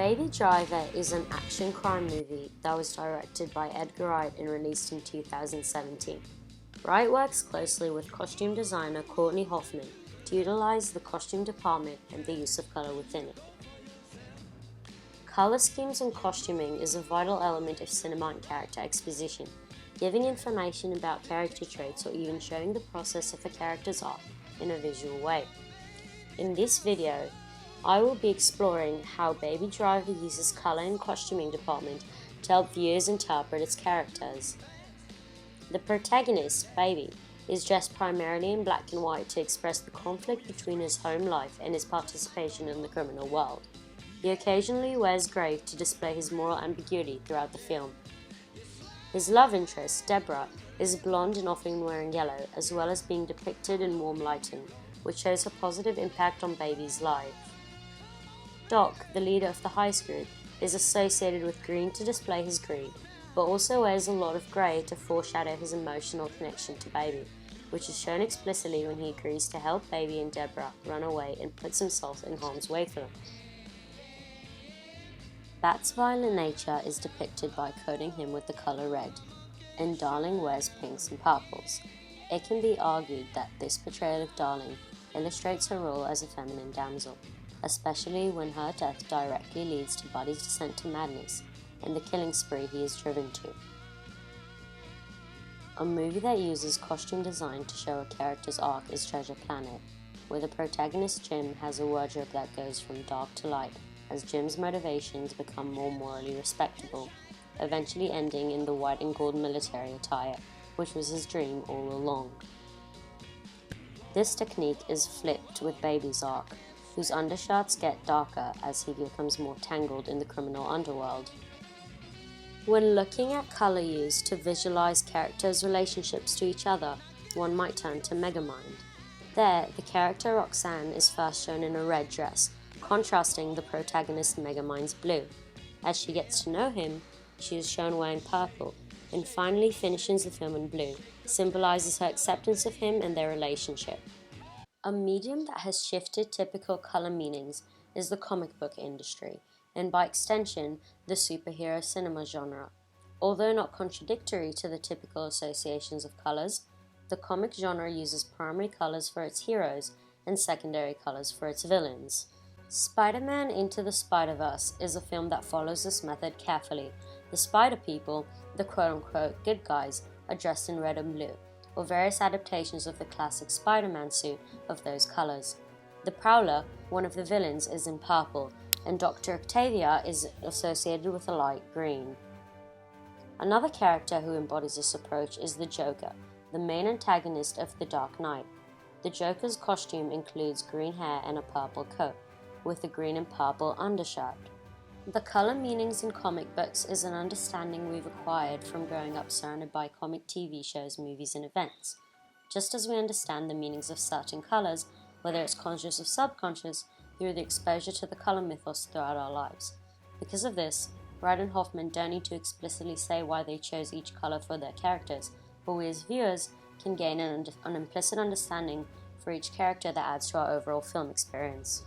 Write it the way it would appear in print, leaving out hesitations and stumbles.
Baby Driver is an action crime movie that was directed by Edgar Wright and released in 2017. Wright works closely with costume designer Courtney Hoffman to utilize the costume department and the use of color within it. Color schemes and costuming is a vital element of cinema and character exposition, giving information about character traits or even showing the process of a character's arc in a visual way. In this video, I will be exploring how Baby Driver uses color and costuming department to help viewers interpret its characters. The protagonist, Baby, is dressed primarily in black and white to express the conflict between his home life and his participation in the criminal world. He occasionally wears grey to display his moral ambiguity throughout the film. His love interest, Deborah, is blonde and often wearing yellow, as well as being depicted in warm lighting, which shows a positive impact on Baby's life. Doc, the leader of the heist group, is associated with green to display his greed, but also wears a lot of grey to foreshadow his emotional connection to Baby, which is shown explicitly when he agrees to help Baby and Deborah run away and puts himself in harm's way for them. Bat's violent nature is depicted by coating him with the color red, and Darling wears pinks and purples. It can be argued that this portrayal of Darling illustrates her role as a feminine damsel, especially when her death directly leads to Buddy's descent to madness and the killing spree he is driven to. A movie that uses costume design to show a character's arc is Treasure Planet, where the protagonist Jim has a wardrobe that goes from dark to light as Jim's motivations become more morally respectable, eventually ending in the white and gold military attire, which was his dream all along. This technique is flipped with Baby's arc, whose undershirts get darker as he becomes more tangled in the criminal underworld. When looking at color use to visualize characters' relationships to each other, one might turn to Megamind. There, the character Roxanne is first shown in a red dress, contrasting the protagonist Megamind's blue. As she gets to know him, she is shown wearing purple, and finally finishes the film in blue, symbolizes her acceptance of him and their relationship. A medium that has shifted typical color meanings is the comic book industry, and by extension, the superhero cinema genre. Although not contradictory to the typical associations of colors, the comic genre uses primary colors for its heroes and secondary colors for its villains. Spider-Man Into the Spider-Verse is a film that follows this method carefully. The Spider People, the quote-unquote good guys, are dressed in red and blue, or various adaptations of the classic Spider-Man suit of those colors. The Prowler, one of the villains, is in purple, and Dr. Octavia is associated with a light green. Another character who embodies this approach is the Joker, the main antagonist of The Dark Knight. The Joker's costume includes green hair and a purple coat, with a green and purple undershirt. The color meanings in comic books is an understanding we've acquired from growing up surrounded by comic TV shows, movies, and events. Just as we understand the meanings of certain colors, whether it's conscious or subconscious, through the exposure to the color mythos throughout our lives. Because of this, Wright and Hoffman don't need to explicitly say why they chose each color for their characters, but we as viewers can gain an implicit understanding for each character that adds to our overall film experience.